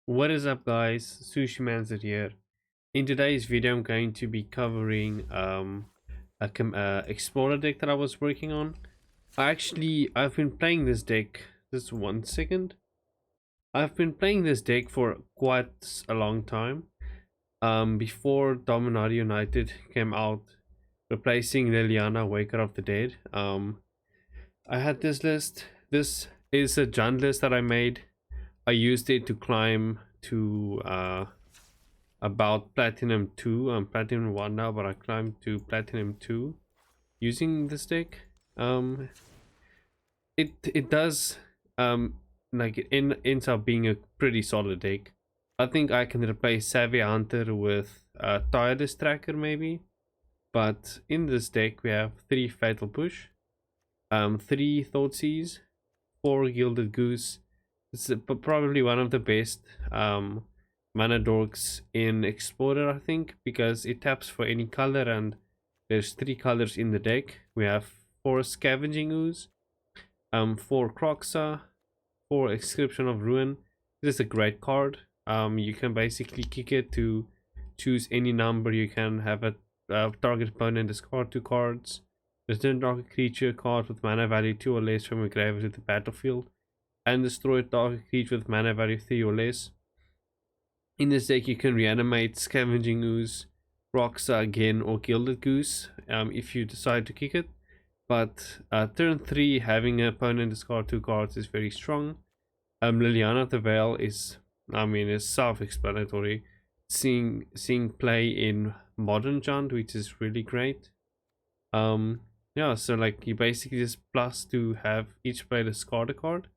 What is up, guys? Sushi Manzit here. In today's video I'm going to be covering a explorer deck that I was working on. I've been playing this deck. Just 1 second. I've been playing this deck for quite a long time. Before Dominaria United came out, replacing Liliana, Waker of the Dead. I had this list. This is a Jund list that I made. I used it to climb to about Platinum 2. I'm Platinum 1 now, but I climbed to Platinum 2 using this deck. It does like ends up being a pretty solid deck. I think I can replace Savvy Hunter with Tireless Tracker maybe. But in this deck we have 3 Fatal Push, 3 Thoughtseize, 4 Gilded Goose. It's probably one of the best mana dorks in Explorer, I think, because it taps for any color and there's 3 colors in the deck. We have 4 Scavenging Ooze, 4 Croxa, 4 Inscription of Ruin. This is a great card. You can basically kick it to choose any number. You can have a target opponent discard 2 cards. Return target creature card with mana value 2 or less from a graveyard to the battlefield, and destroy target creature with mana value 3 or less. In this deck you can reanimate Scavenging Ooze, Roxa again, or Gilded Goose if you decide to kick it. But turn 3 having an opponent discard 2 cards is very strong. Liliana the Veil is self-explanatory. Seeing play in modern Jund, which is really great. Yeah, so like you basically just plus to have each player discard a card.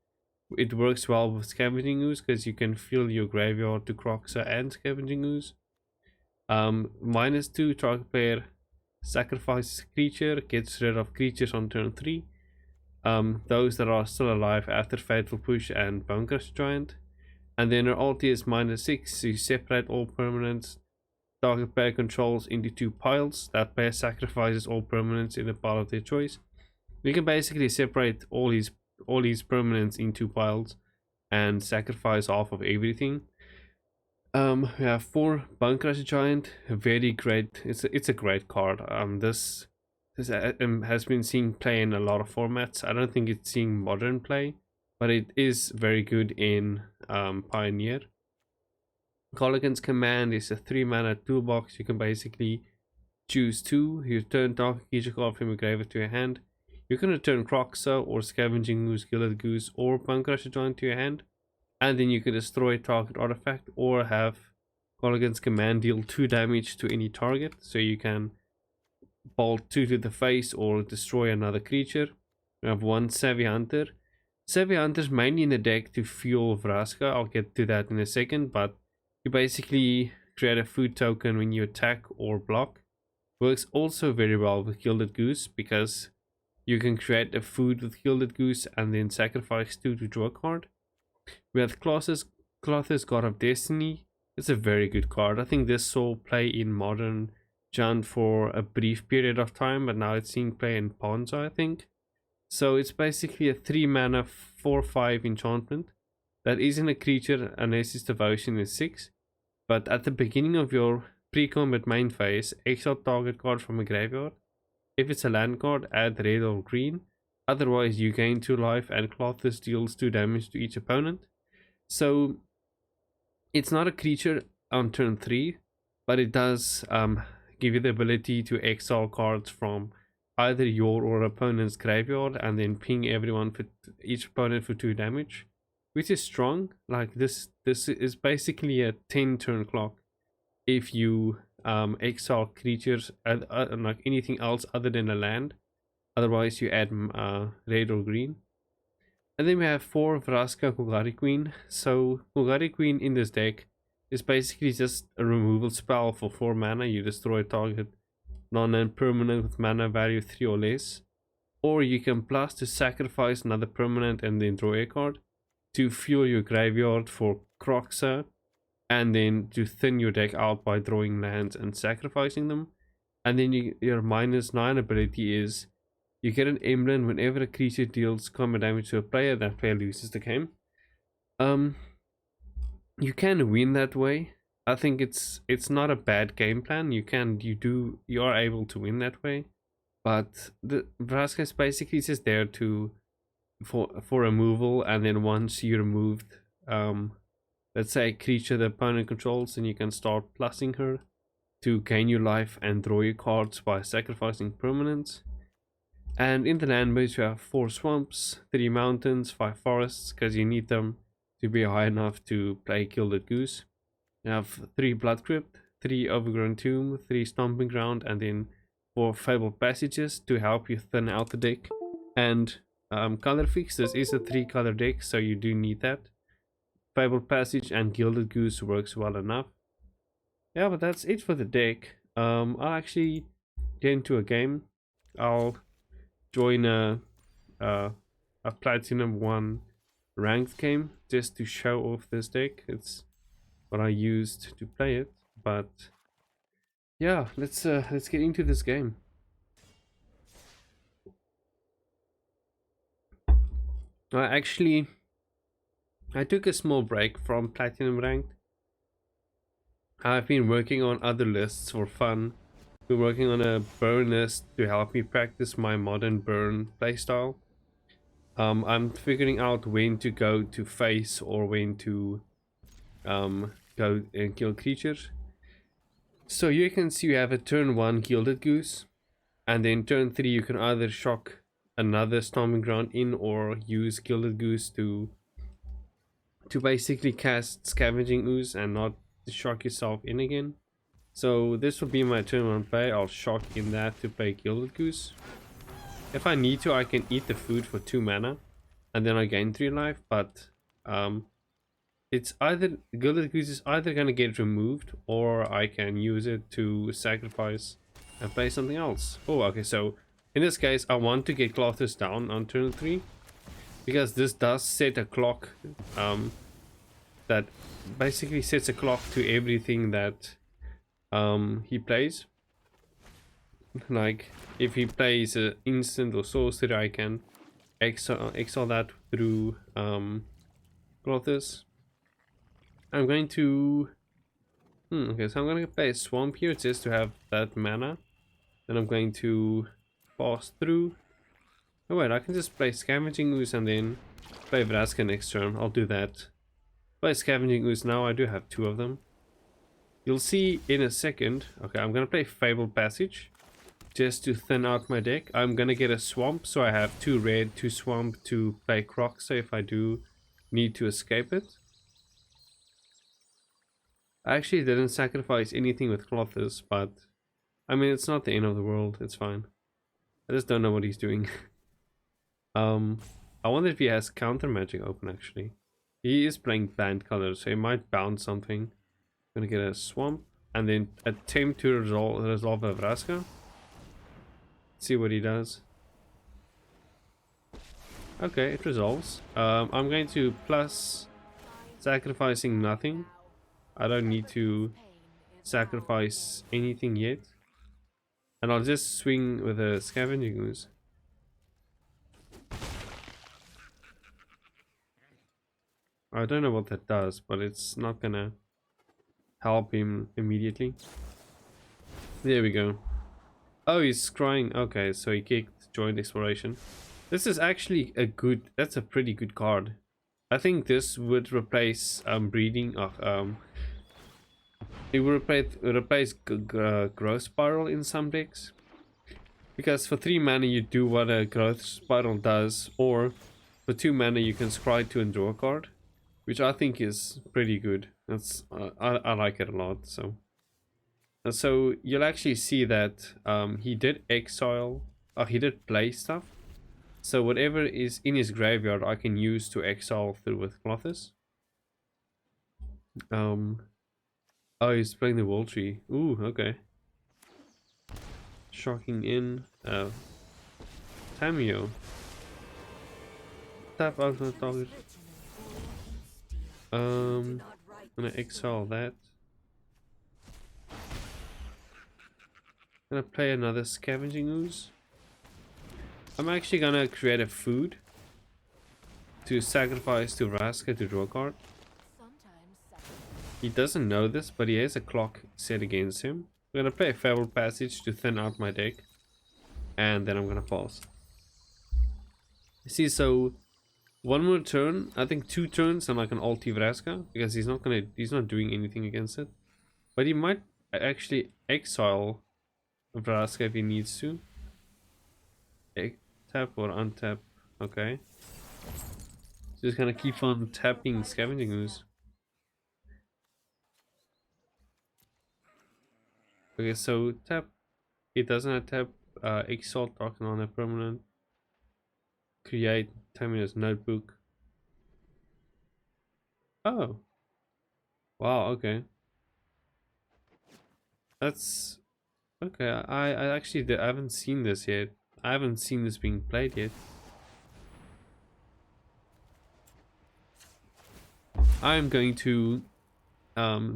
It works well with Scavenging Ooze because you can fill your graveyard to Croxa and Scavenging Ooze. -2, target player sacrifices a creature, gets rid of creatures on turn 3. Those that are still alive after Fatal Push and Bunkers Giant. And then her ulti is -6, so you separate all permanents target player controls into 2 piles. That player sacrifices all permanents in a pile of their choice. You can basically separate all these permanents in 2 piles and sacrifice half of everything. We have 4 Bunkers Giant, very great. It's a great card. This has been seeing play in a lot of formats. I don't think it's seeing modern play, but it is very good in Pioneer. Colligan's Command is a 3 mana toolbox. You can basically choose 2. You turn target creature card from your graveyard to your hand. You can return Croxa or Scavenging Ooze, Gilded Goose, or Bunkrush Giant to your hand, and then you can destroy target artifact or have Colligan's Command deal 2 damage to any target. So you can bolt 2 to the face or destroy another creature. We have 1 Savvy Hunter. Savvy Hunter's mainly in the deck to fuel Vraska. I'll get to that in a second, but you basically create a food token when you attack or block. Works also very well with Gilded Goose because you can create a food with Gilded Goose and then sacrifice 2 to draw a card. We have Clothis God of Destiny. It's a very good card. I think this saw play in modern Jund for a brief period of time, but now it's seeing play in Ponza, I think. So it's basically a 3 mana 4/5 enchantment that isn't a creature unless its devotion is 6. But at the beginning of your pre-combat main phase, exile target card from a graveyard. If it's a land card, add red or green. Otherwise, you gain 2 life and Clothis deals 2 damage to each opponent. So it's not a creature on turn 3, but it does give you the ability to exile cards from either your or opponent's graveyard and then ping everyone for each opponent for 2 damage. Which is strong. Like this is basically a 10 turn clock if you exile creatures like anything else other than a land. Otherwise you add red or green. And then we have 4 Vraska Kogari Queen. So Kogari Queen in this deck is basically just a removal spell for 4 mana. You destroy a target non-land permanent with mana value 3 or less. Or you can plus to sacrifice another permanent and then draw a card to fuel your graveyard for Croxa, and then to thin your deck out by drawing lands and sacrificing them. And then your -9 ability is you get an emblem whenever a creature deals combat damage to a player, that player loses the game. You can win that way. I think it's not a bad game plan. You are able to win that way. But the Vraska is basically just there to for removal, and then once you removed let's say a creature the opponent controls, then you can start plussing her to gain your life and draw your cards by sacrificing permanents. And in the land base you have 4 swamps, 3 mountains, 5 forests, because you need them to be high enough to play Gilded Goose. You have 3 Blood Crypt, 3 Overgrown Tomb, 3 Stomping Ground, and then 4 Fabled Passages to help you thin out the deck. And color fix, this is a 3 color deck, so you do need that. Fabled Passage and Gilded Goose works well enough. Yeah, but that's it for the deck. I'll actually get into a game. I'll join a Platinum 1 ranked game just to show off this deck. It's what I used to play it, but yeah, let's get into this game. I took a small break from Platinum Ranked. I've been working on other lists for fun. Been working on a burn list to help me practice my modern burn playstyle. I'm figuring out when to go to face or when to go and kill creatures. So you can see you have a turn 1 Gilded Goose, and then turn 3 you can either shock another Stomping Ground in or use Gilded Goose to basically cast Scavenging Ooze and not shock yourself in again. So this will be my turn 1 play. I'll shock in that to play Gilded Goose. If I need to, I can eat the food for 2 mana and then I gain 3 life, but it's either Gilded Goose is either gonna get removed or I can use it to sacrifice and play something else. Oh, okay, so in this case I want to get Clothis down on turn 3 because this does set a clock that basically sets a clock to everything that he plays. Like if he plays an instant or sorcery, I can exile that through Clothis. I'm going to okay, so I'm going to play a swamp here just to have that mana. Then I'm going to pass through. Oh wait, I can just play Scavenging Ooze and then play Vraska next turn. I'll do that. Play Scavenging Ooze now, I do have 2 of them. You'll see in a second. Okay, I'm gonna play Fabled Passage just to thin out my deck. I'm gonna get a swamp, so I have 2 red, 2 swamp to play Croc, so if I do need to escape it. I actually didn't sacrifice anything with Clothis, but I mean it's not the end of the world, it's fine. I just don't know what he's doing. I wonder if he has counter magic open actually. He is playing banned colors, so he might bounce something. I'm gonna get a swamp and then attempt to resolve a Vraska. See what he does. Okay, it resolves. I'm going to plus sacrificing nothing. I don't need to sacrifice anything yet. And I'll just swing with a Scavenging Ooze. I don't know what that does, but it's not gonna help him immediately. There we go. Oh, he's crying. Okay, so he kicked Joint Exploration. This is actually that's a pretty good card. I think this would replace breeding of it would replace Growth Spiral in some decks. Because for 3 mana you do what a Growth Spiral does, or for 2 mana you can scry 2 and draw a card, which I think is pretty good. That's I like it a lot. So you'll actually see that he did exile, he did play stuff. So whatever is in his graveyard I can use to exile through with Clothis. Oh, he's playing the Wall Tree. Ooh, okay. Shocking in Tamio. Tap out the target. I'm gonna exile that. Gonna play another Scavenging Ooze. I'm actually gonna create a food to sacrifice to Vraska to draw a card. He doesn't know this, but he has a clock set against him. I'm gonna play a Fabled Passage to thin out my deck, and then I'm gonna pass. See, so one more turn, I think 2 turns, and I can ulti Vraska, because he's not doing anything against it. But he might actually exile Vraska if he needs to. Tap or untap, okay. Just gonna keep on tapping Scavenging Ooze. Okay, so tap. It doesn't have tap. Exalt token on a permanent. Create Terminus Notebook. Oh. Wow. Okay. That's okay. I actually I haven't seen this yet. I haven't seen this being played yet. I'm going to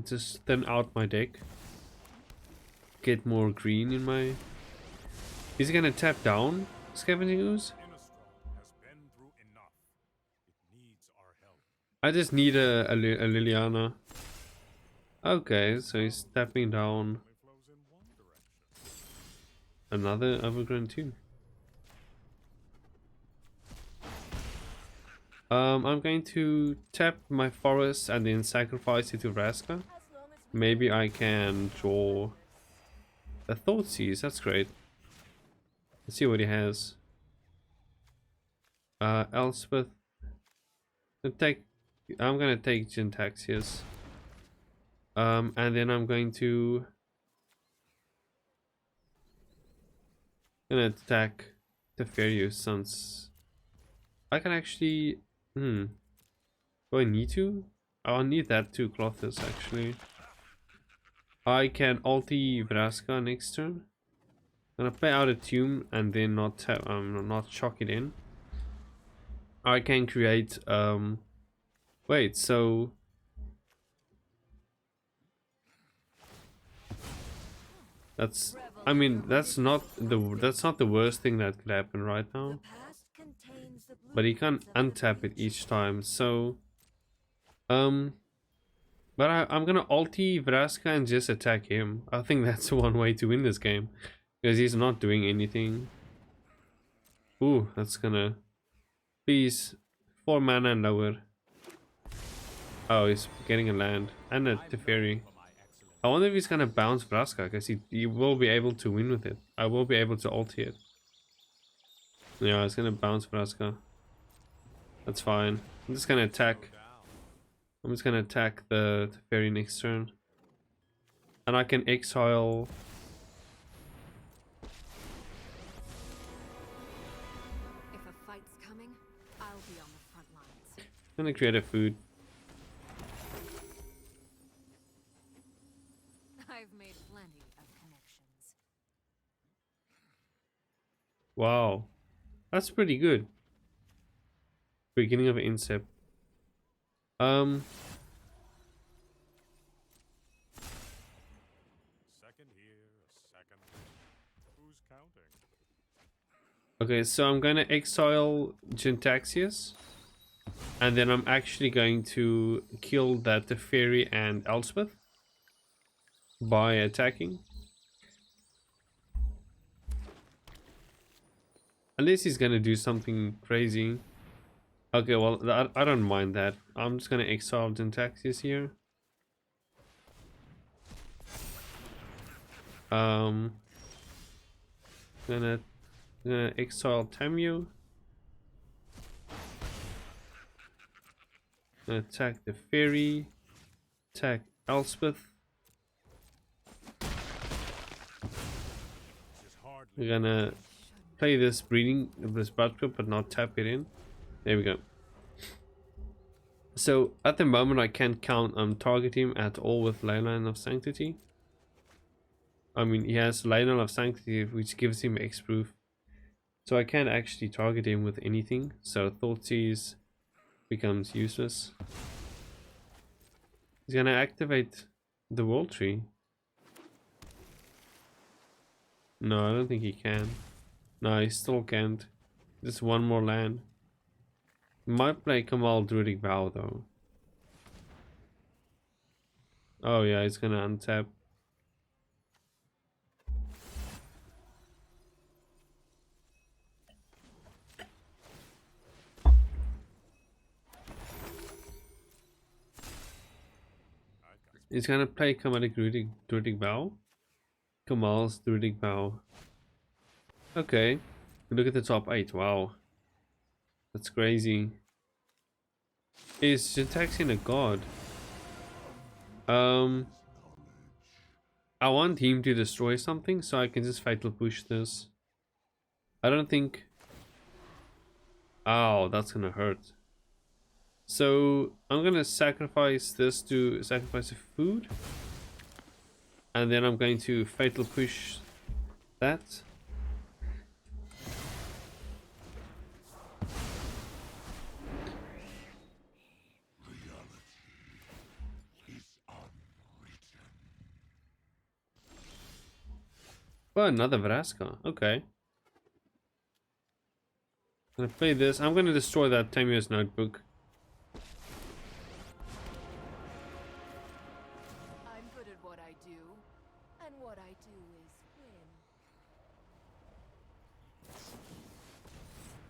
just thin out my deck. Get more green in my. Is he gonna tap down Scavenging Ooze? I just need a Liliana. Okay, so he's tapping down another Overgrown too. I'm going to tap my forest and then sacrifice it to Vraska. Maybe I can draw a Thoughtseize. That's great. Let's see what he has. Elspeth. I'm gonna take Jintaxius. And then I'm going to attack Teferius since I can actually. Do I need to? I'll need that to Clothis actually. I can ulti Vraska next turn. I'm gonna play out a Tomb and then not shock it in. I can create wait, so that's that's not the worst thing that could happen right now. But he can't untap it each time, so but I'm gonna ulti Vraska and just attack him. I think that's one way to win this game. Because he's not doing anything. Ooh, that's gonna... Please, 4 mana and lower. Oh, he's getting a land. And a Teferi. I wonder if he's gonna bounce Vraska, because he will be able to win with it. I will be able to ulti it. Yeah, it's gonna bounce Vraska. That's fine. I'm just gonna attack. I'm just gonna attack the Teferi next turn. And I can exile... I'm gonna create a food. I've made plenty of connections. Wow, that's pretty good. Beginning of Incept. Second here, second. Who's counting? Okay, so I'm gonna exile Jintaxius. And then I'm actually going to kill that Teferi and Elspeth by attacking. Unless he's gonna do something crazy. Okay, well, I don't mind that. I'm just gonna exile Jintaxius here. Gonna exile Tamio. Attack the fairy. Attack Elspeth. We're gonna play this blood crypt, but not tap it in. There we go. So at the moment I can't count target him at all with Liliana of Sanctity. I mean, he has Liliana of Sanctity, which gives him X-proof. So I can't actually target him with anything. So Thoughtseize becomes useless. He's gonna activate the World Tree. No, I don't think he can. No, he still can't. Just one more land. Might play Kamal Druidic Vow though. Oh yeah, it's gonna untap. It's gonna play Kamalik Druidic Bow. Kamal's Druidic Bow. Okay. Look at the top 8. Wow. That's crazy. Is Syntaxing a god? I want him to destroy something so I can just fatal push this. I don't think... Oh, that's gonna hurt. So I'm gonna sacrifice this to sacrifice a food. And then I'm going to fatal push that. Oh, another Vraska. Okay. I'm gonna play this. I'm gonna destroy that Tamio's notebook. I'm good at what I do, and what I do is win.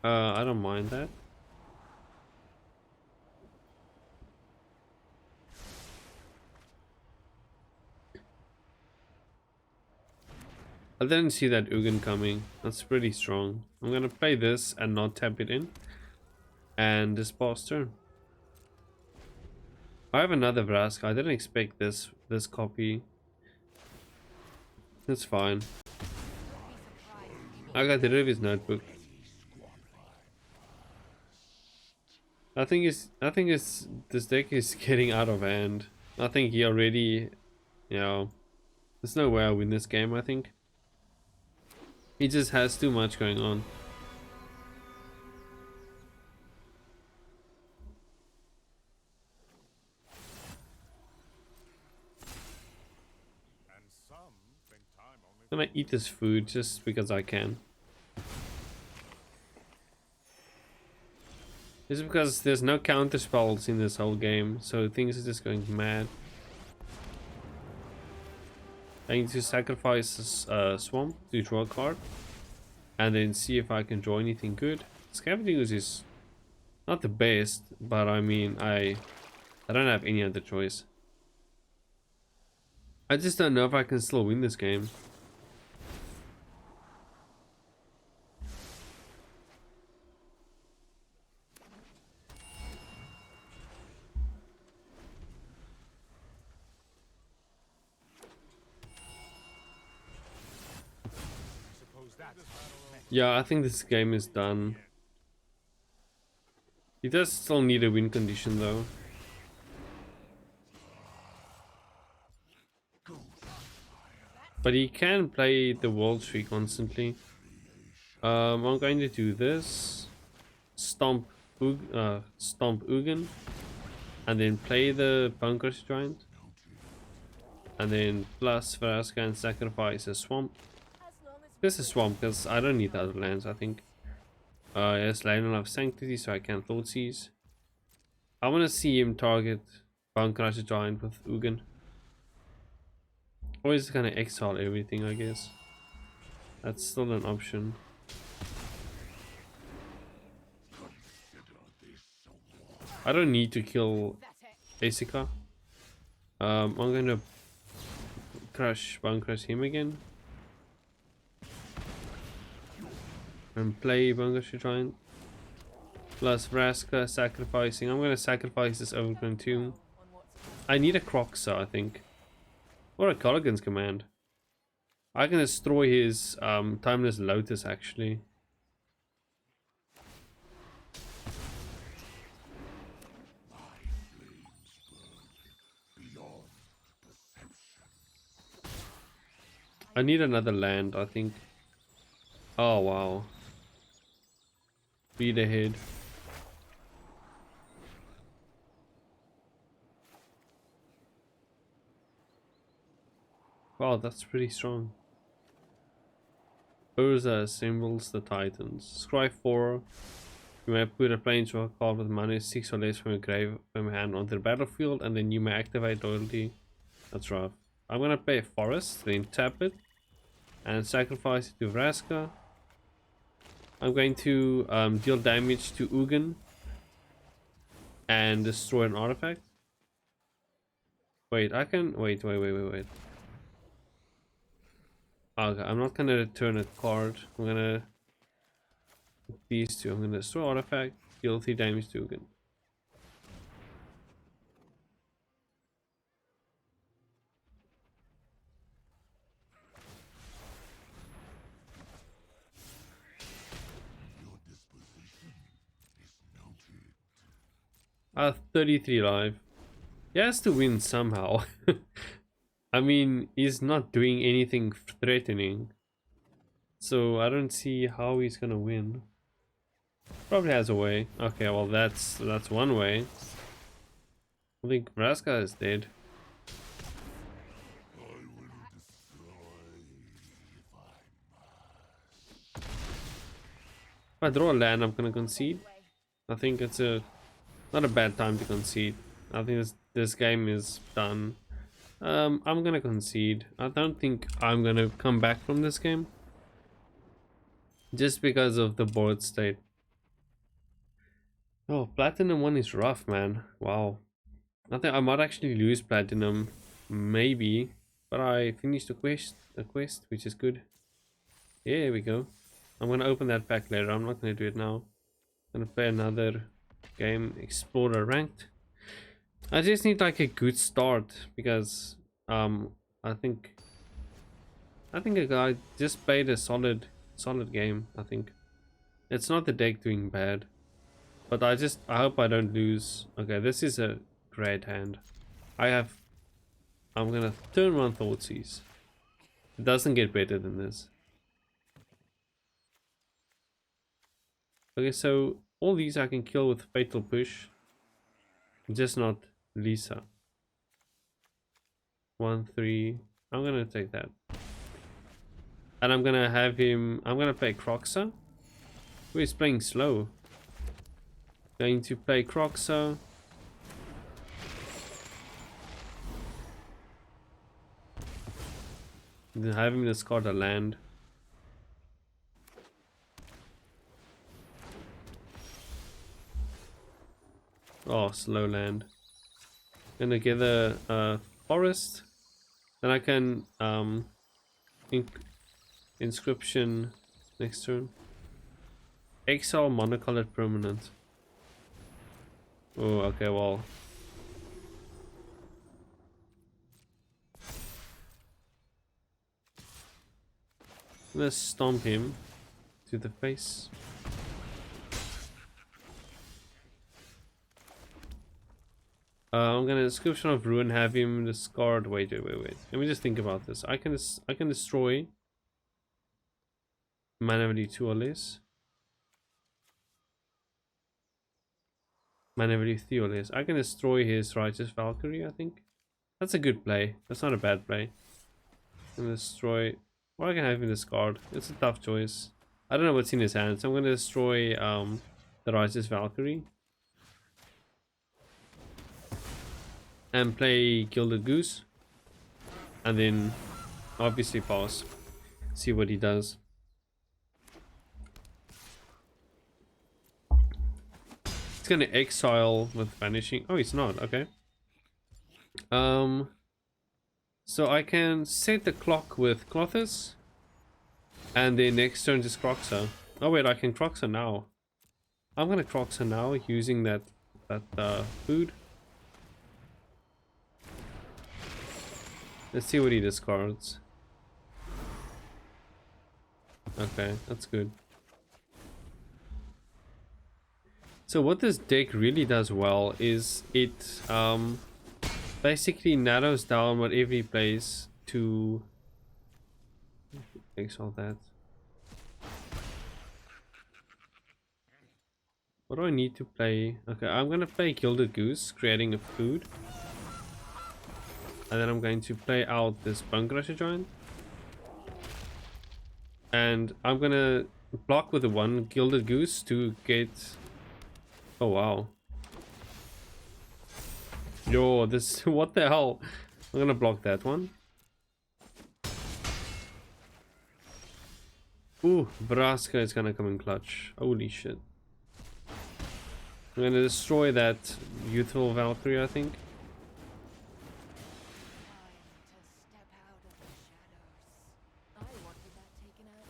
I don't mind that. I didn't see that Ugin coming. That's pretty strong. I'm gonna play this and not tap it in. And this boss turn. I have another Vraska. I didn't expect this copy. That's fine. I got rid of his notebook. I think this deck is getting out of hand. I think he already, you know, there's no way I win this game. I think he just has too much going on. I'm gonna eat this food just because I can. It's because there's no counter spells in this whole game, so things are just going mad. I need to sacrifice this swamp to draw a card, and then see if I can draw anything good. Scavenging Ooze is not the best, but I mean I don't have any other choice. I just don't know if I can still win this game. Yeah, I think this game is done. He does still need a win condition though. But he can play the World Tree constantly. I'm going to do this. Stomp Ugin. And then play the Bunkers Giant. And then plus Vraska and sacrifice a Swamp. This is Swamp because I don't need the other lands, I think. Yes, Liliana of Sanctity, so I can Thoughtseize. I want to see him target Bunkers Giant with Ugin. Or he's gonna exile everything, I guess. That's still an option. I don't need to kill Asika. I'm gonna Bunkers him again. And play Bunkers Giant. Plus Vraska sacrificing. I'm gonna sacrifice this Overgrown Tomb. I need a Croxa, I think. Or a Colligan's Command. I can destroy his Timeless Lotus actually. I need another land, I think. Oh wow. Beat ahead. Wow, that's pretty strong. Urza assembles the Titans. Scry 4. You may put a planeswalker card with mana 6 or less from your grave from your hand onto the battlefield, and then you may activate loyalty That's rough. I'm gonna play a forest, then tap it, and sacrifice it to Vraska. I'm going to deal damage to Ugin and destroy an artifact. Wait, I can wait. Okay, I'm not gonna return a card. I'm gonna these two. I'm gonna destroy artifact, deal 3 damage to Ugin. Your disposition is noted. 33 life. He has to win somehow. I mean, he's not doing anything threatening, so I don't see how he's gonna win. Probably has a way. Okay, well that's one way. I think Vraska is dead. I will destroy if I must. If I draw a land, I'm gonna concede. I think it's not a bad time to concede. I think this game is done. I'm gonna concede. I don't think I'm gonna come back from this game, just because of the board state. Oh, Platinum 1 is rough, man. Wow. I think I might actually lose Platinum, maybe, but I finished the quest, which is good. Yeah, here we go. I'm gonna open that pack later. I'm not gonna do it now. I'm gonna play another game, Explorer Ranked. I just need like a good start because I think a guy just played a solid game. I think it's not the deck doing bad, but I hope I don't lose. Okay, this is a great hand. I'm gonna turn 1 Thoughtseize. It doesn't get better than this. Okay, so all these I can kill with Fatal Push, just not Lisa. 1, 3. I'm gonna take that. And I'm gonna have him. I'm gonna play Croxa, who is playing slow. Going to play Croxa. Then have him discard a land. Oh, slow land. Gonna get a forest. Then I can inscription next turn. Exile monocolored permanent. Oh, okay, well. Let's stomp him to the face. I'm gonna Inscription of Ruin, have him discard. Wait. Let me just think about this. I can destroy mana value 2 or less. Mana value 3 or less. I can destroy his Righteous Valkyrie, I think. That's a good play. That's not a bad play. I'm gonna destroy, or I can have him discard. It's a tough choice. I don't know what's in his hand, so I'm gonna destroy the Righteous Valkyrie. And play Gilded Goose. And then obviously pass. See what he does. It's gonna exile with vanishing. Oh, it's not. Okay. So I can set the clock with Clothis. And then next turn just Croxa. Oh wait, I can Croxa now. I'm gonna Croxa now using that food. Let's see what he discards. Okay, that's good. So what this deck really does well is it basically narrows down whatever he plays to exile that. What do I need to play? Okay, I'm gonna play Gilded Goose, creating a food. And then I'm going to play out this Bone Crusher Giant. And I'm gonna block with the 1 Gilded Goose to get... Oh wow. Yo, this... What the hell? I'm gonna block that one. Ooh, Vraska is gonna come in clutch. Holy shit. I'm gonna destroy that youthful Valkyrie, I think.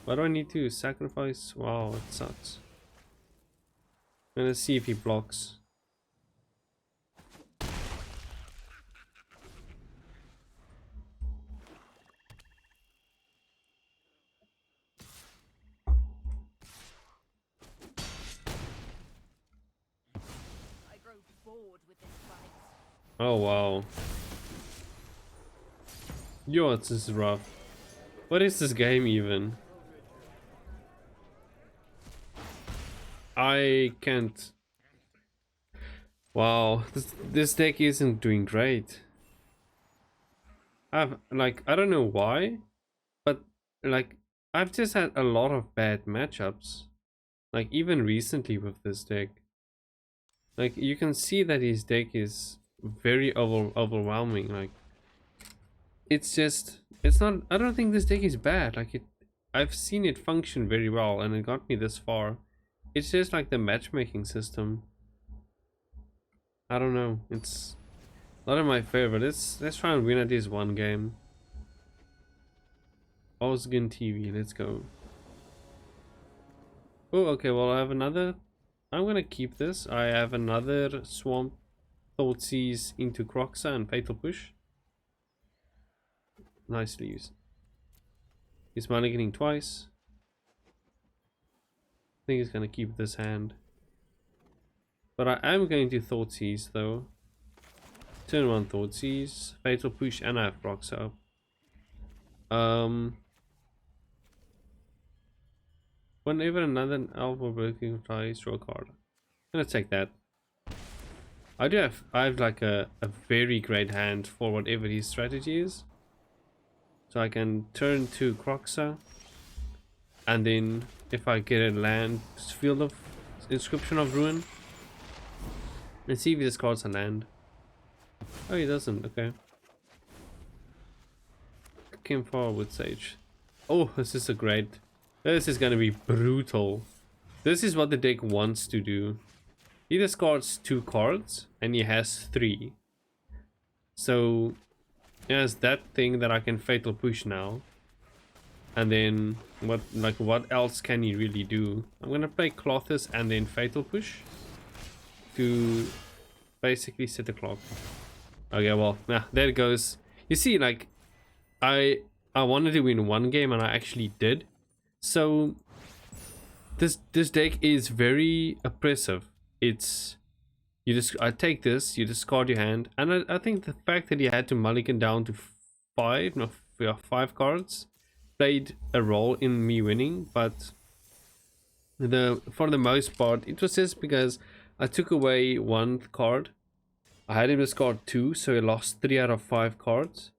Why do I need to sacrifice? Wow, it sucks. I'm gonna see if he blocks. Oh wow. Yo, this is rough. What is this game even? I can't. Wow, this deck isn't doing great. I don't know why, but like I've just had a lot of bad matchups. Like even recently with this deck. Like you can see that his deck is very overwhelming. Like it's not, I don't think this deck is bad. I've seen it function very well and it got me this far. It's just like the matchmaking system. I don't know, it's not in my favor. Let's try and win at least one game. Osgun TV, let's go. Oh, okay, well I have another. I'm gonna keep this. I have another Swamp Thoughtseize into Croxa and Fatal Push. Nicely used. He's mulliganing twice. I think he's gonna keep this hand. But I am going to Thoughtseize though. Turn 1 Thoughtseize, Fatal Push, and I have Croxa up. Whenever another alpha breaking tries, draw a card. I'm gonna take that. I have like a very great hand for whatever his strategy is. So I can turn to Croxa, and then if I get a land, Field of Inscription of Ruin, and see if he discards a land. Oh, he doesn't. Okay. Came forward with Sage. Oh, this is a great. This is gonna be brutal. This is what the deck wants to do. He discards 2 cards and he has 3. So he has that thing that I can Fatal Push now. And then what else can he really do? I'm gonna play Clothis and then Fatal Push to basically set the clock. Okay, well, there it goes. You see, like I wanted to win one game and I actually did. So this deck is very oppressive. It's I take this, you discard your hand, and I think the fact that he had to mulligan down to 5 cards played a role in me winning. But for the most part, it was just because I took away 1 card. I had him discard 2, so he lost 3 out of 5 cards,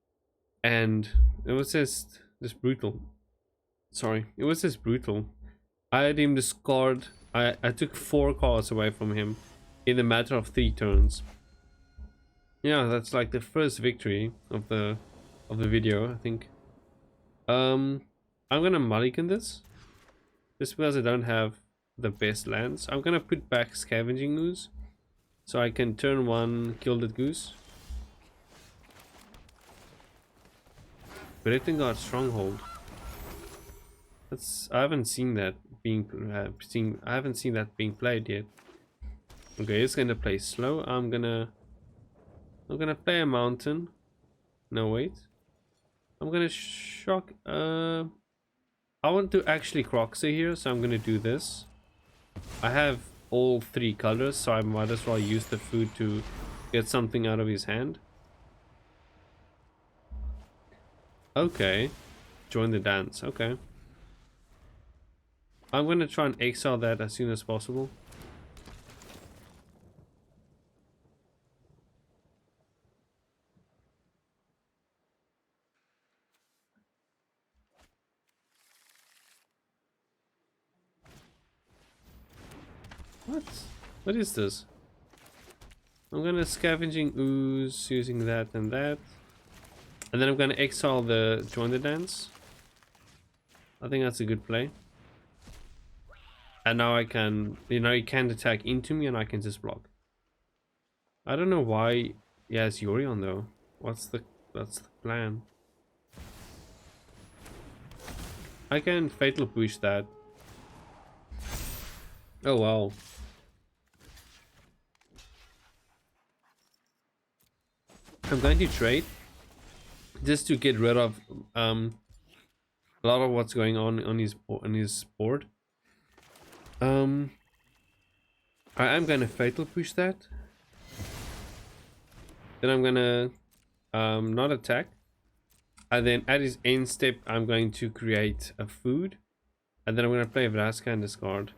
and it was just brutal. Sorry, it was just brutal. I had him discard. I took 4 cards away from him in a matter of 3 turns. Yeah, that's like the first victory of the video, I think. I'm gonna mulligan this just because I don't have the best lands. I'm gonna put back Scavenging Ooze so I can turn 1 Gilded Goose. Guard Stronghold. I haven't seen that being played yet. Okay, it's gonna play slow. I'm gonna play a mountain. No, wait. I'm gonna shock. I want to actually Croxa here, so I'm gonna do this. I have all 3 colors, so I might as well use the food to get something out of his hand. Okay, join the dance. Okay. I'm gonna try and exile that as soon as possible. What? What is this? I'm gonna Scavenging Ooze using that and that. And then I'm gonna exile the Join the Dance. I think that's a good play. And now I can, you know, he can't attack into me and I can just block. I don't know why he has Yorion though. What's the plan? I can Fatal Push that. Oh wow. I'm going to trade just to get rid of a lot of what's going on his board. I am gonna Fatal Push that. Then I'm gonna not attack. And then at his end step I'm going to create a food. And then I'm gonna play Vraska and discard.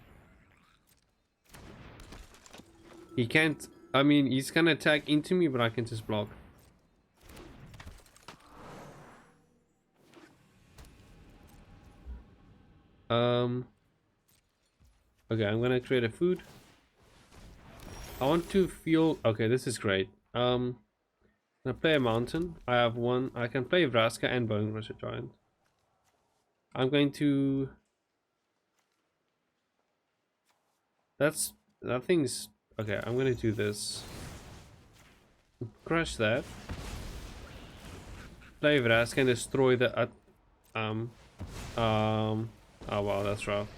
He can't, I mean, he's gonna attack into me, but I can just block. Okay, I'm gonna create a food. I want to feel, okay, this is great. I'm gonna play a mountain. I have one, I can play Vraska and Bone Crusher Giant. I'm going to, that thing's, okay, I'm gonna do this. Crush that. Play Vraska and destroy the, oh wow, that's rough.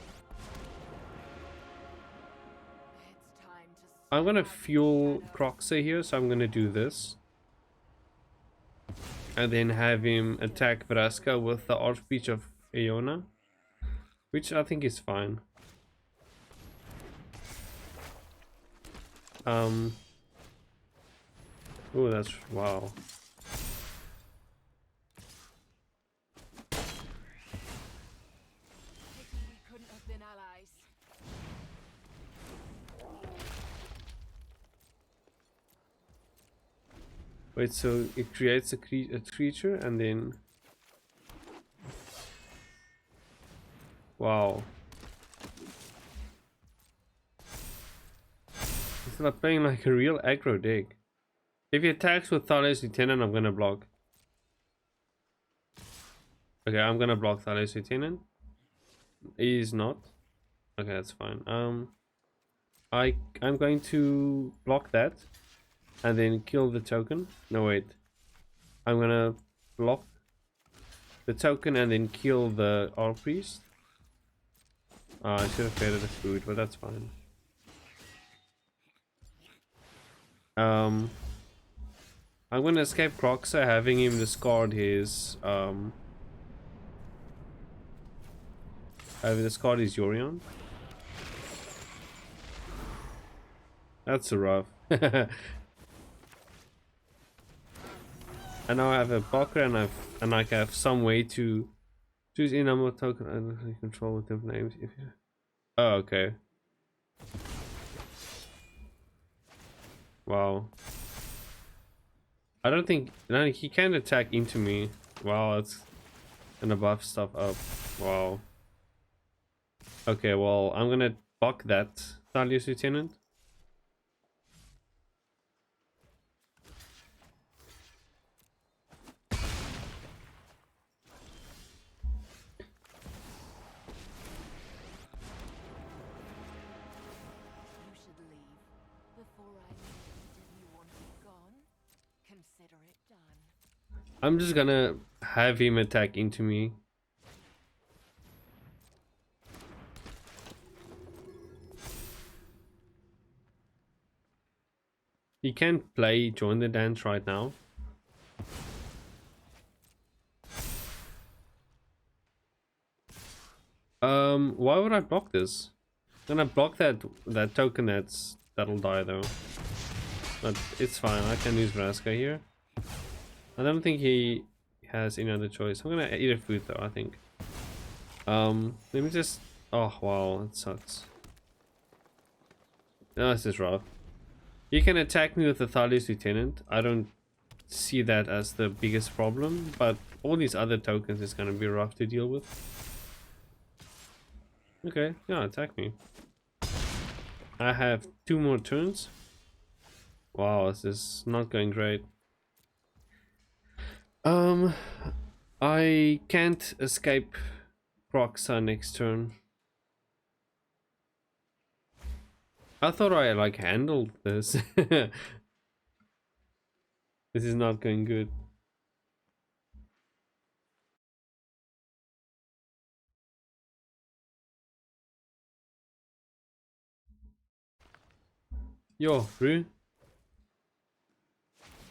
I'm gonna fuel Croxer here, so I'm gonna do this. And then have him attack Vraska with the Archbeach of Iona. Which I think is fine. Oh, that's, wow. Wait, so it creates a creature and then... Wow. It's not playing like a real aggro deck. If he attacks with Thoughtseize Lieutenant, I'm gonna block. Okay, I'm gonna block Thoughtseize Lieutenant. He's not. Okay, that's fine. I'm going to block that. And then kill the token. No, wait. I'm gonna block the token and then kill the Archpriest. I should have created a food, but that's fine. I'm gonna escape Croxer, having him discard his Yorion. That's a rough. And now I have a blocker and I have some way to choose any number of token and control with different names. If you... Oh, okay. Wow. I don't think, no, he can attack into me. Wow, that's gonna buff stuff up. Wow. Okay, well, I'm gonna block that Thalius Lieutenant. I'm just gonna have him attack into me. He can't play Join the Dance right now. Why would I block this? I'm gonna block that token that'll die though. But it's fine, I can use Vraska here. I don't think he has any other choice. I'm gonna eat a food though, I think. Let me just... Oh wow, that sucks. No, this is rough. He can attack me with the Thalius Lieutenant. I don't see that as the biggest problem, but all these other tokens is gonna be rough to deal with. Okay, yeah, attack me. I have 2 more turns. Wow, this is not going great. I can't escape Croxa next turn. I thought I like handled this. This is not going good. Yo, bro.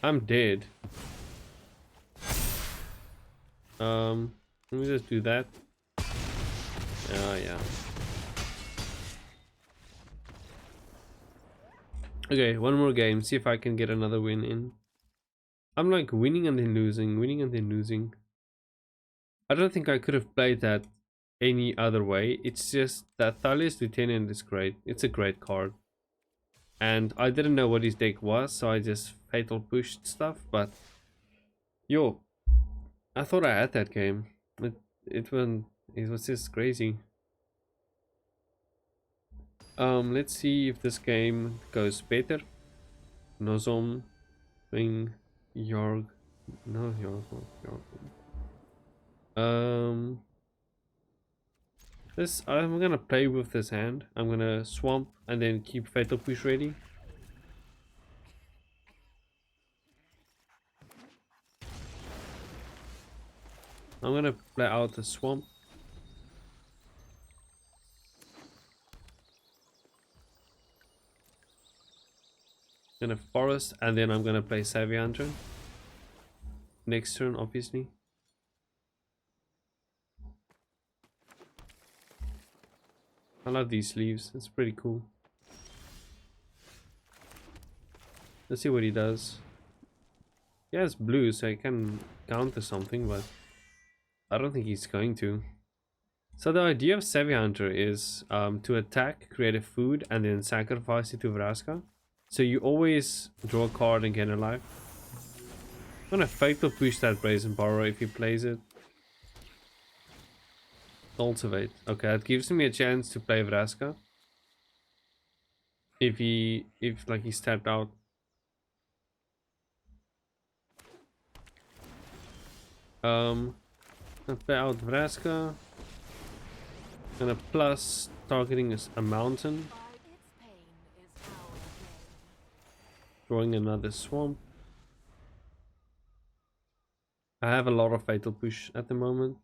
I'm dead. Let me just do that. Oh yeah. Okay, one more game. See if I can get another win in. I'm like winning and then losing, winning and then losing. I don't think I could have played that any other way. It's just that Thales Lieutenant is great. It's a great card. And I didn't know what his deck was, so I just fatal pushed stuff, but yo, I thought I had that game. It was just crazy. Let's see if this game goes better. Nozom, Ring, Yorg, no Yorg. This I'm gonna play with this hand. I'm gonna swamp and then keep fatal push ready. I'm gonna play out the swamp. Gonna forest and then I'm gonna play Savvy Hunter. Next turn, obviously. I love these sleeves. It's pretty cool. Let's see what he does. He has blue, so he can counter something, but I don't think he's going to. So the idea of Savvy Hunter is to attack, create a food, and then sacrifice it to Vraska. So you always draw a card and get a life. I'm gonna fatal push that Brazen Borrow if he plays it. Cultivate. Okay, that gives me a chance to play Vraska. If like he's tapped out. Gonna play out Vraska. Gonna plus targeting a mountain. Drawing another swamp. I have a lot of fatal push at the moment.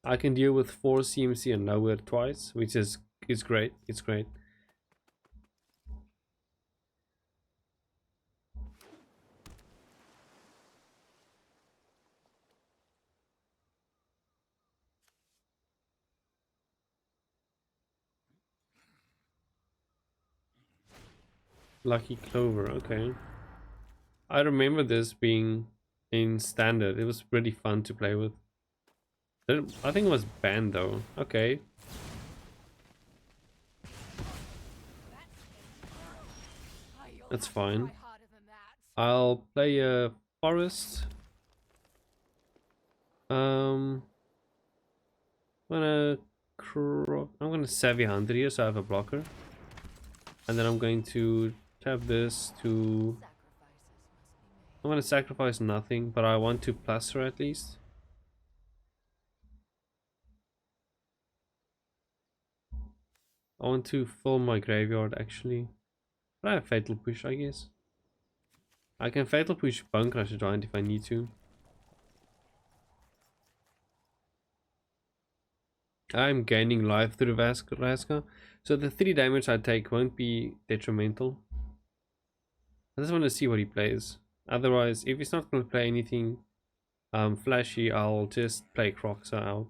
I can deal with 4 CMC and nowhere twice, which is great. It's great. Lucky Clover, okay. I remember this being in standard. It was pretty fun to play with. I think it was banned though. Okay. That's fine. I'll play a forest. I'm gonna Savvy Hunter here so I have a blocker. And then I'm going to tap this to... I'm gonna sacrifice nothing, but I want to plus her at least. I want to fill my graveyard actually. But I have Fatal Push, I guess. I can Fatal Push Bone Crusher Giant if I need to. I'm gaining life through Vraska, so the 3 damage I take won't be detrimental. I just want to see what he plays. Otherwise, if he's not going to play anything flashy, I'll just play Croxa out.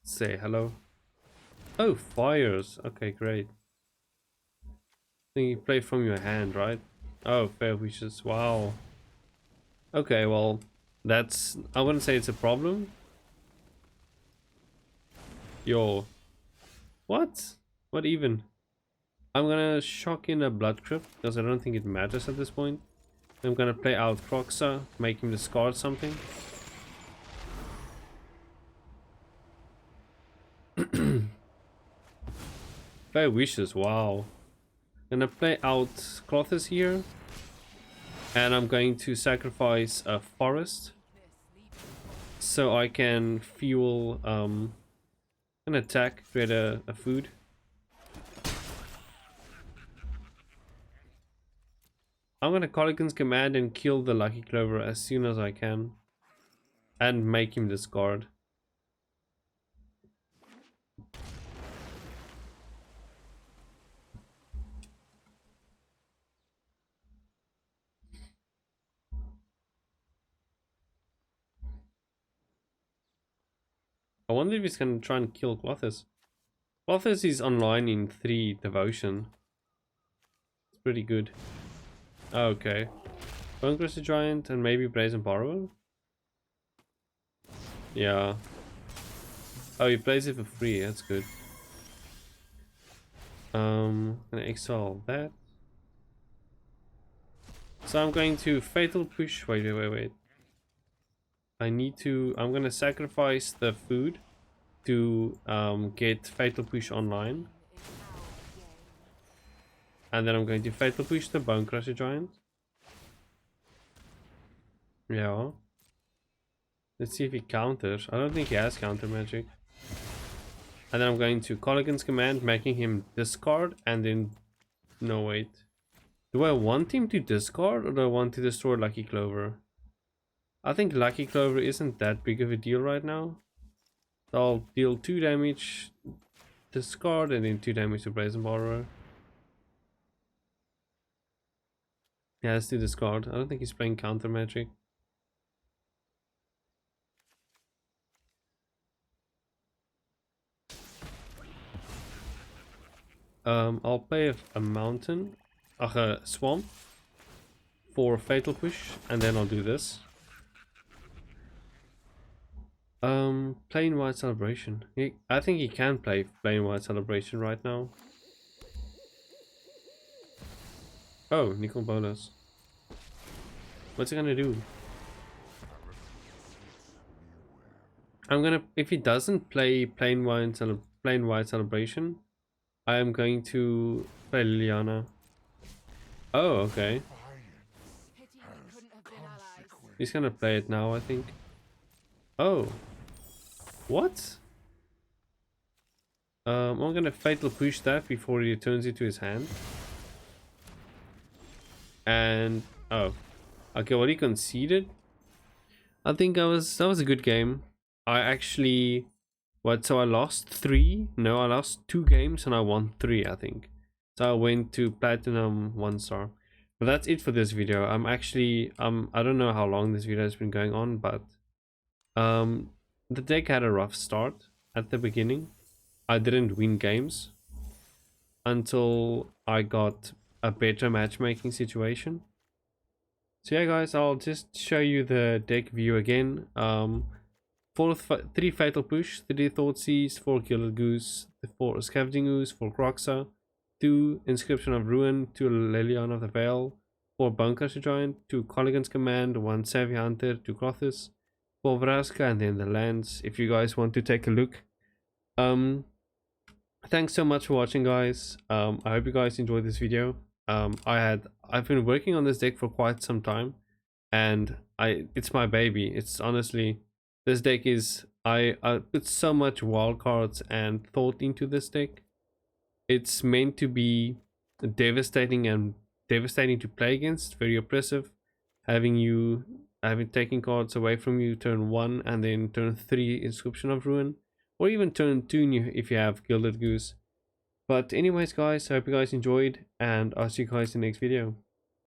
Say hello. Oh, fires. Okay, great. Then you play from your hand, right? Oh, fair wishes. Wow. Okay, well, that's... I wouldn't say it's a problem. Yo. What? What even? I'm gonna shock in a Blood Crypt, because I don't think it matters at this point. I'm gonna play out Croxa, make him discard something. Play wishes, wow. Gonna play out Clothis here. And I'm going to sacrifice a forest. So I can fuel an attack, create a food. I'm gonna Colligan's command and kill the Lucky Clover as soon as I can. And make him discard. I wonder if he's gonna try and kill Clothis. Clothis is online in 3 devotion. It's pretty good. Okay. Bunkers a Giant and maybe Brazen Borrower? Yeah. Oh, he plays it for free, that's good. Gonna exile that. So I'm going to Fatal Push. Wait. I'm gonna sacrifice the food to get Fatal Push online. And then I'm going to Fatal Push the Bone Crusher Giant. Yeah. Let's see if he counters. I don't think he has counter magic. And then I'm going to Colligan's command, making him discard and then... No, wait. Do I want him to discard or do I want to destroy Lucky Clover? I think Lucky Clover isn't that big of a deal right now. So I'll deal 2 damage, discard, and then 2 damage to Brazen Borrower. He has to discard. I don't think he's playing counter magic. I'll play a mountain, a swamp for Fatal Push, and then I'll do this. Plain White Celebration. I think he can play Plain White Celebration right now. Oh, Nicol Bolas. What's he gonna do? If he doesn't play Plain White Celebration, I am going to play Liliana. Oh, okay. He's gonna play it now, I think. Oh. What? I'm gonna Fatal Push that before he returns it to his hand. And oh. Okay, well, he conceded. I think that was a good game. I actually so I lost 3? No, I lost 2 games and I won 3, I think. So I went to Platinum 1 star. But that's it for this video. I'm actually I don't know how long this video has been going on, but the deck had a rough start at the beginning. I didn't win games until I got a better matchmaking situation. So yeah, guys, I'll just show you the deck view again. 3 Fatal Push, 3 Thoughtseize, 4 Gilded Goose, 4 Scavenging Ooze, 4 Croxa, 2 Inscription of Ruin, 2 Liliana of the Veil, 4 Bone Crusher Giant, 2 Colligan's Command, 1 Savvy Hunter, 2 Clothis, 4 Vraska, and then the lands, if you guys want to take a look. Thanks so much for watching, guys. I hope you guys enjoyed this video. I've been working on this deck for quite some time, and it's my baby. It's honestly, this deck is, I put so much wild cards and thought into this deck. It's meant to be devastating to play against, very oppressive, having taking cards away from you turn 1 and then turn 3 Inscription of Ruin, or even turn 2 if you have Gilded Goose. But anyways, guys, I hope you guys enjoyed, and I'll see you guys in the next video.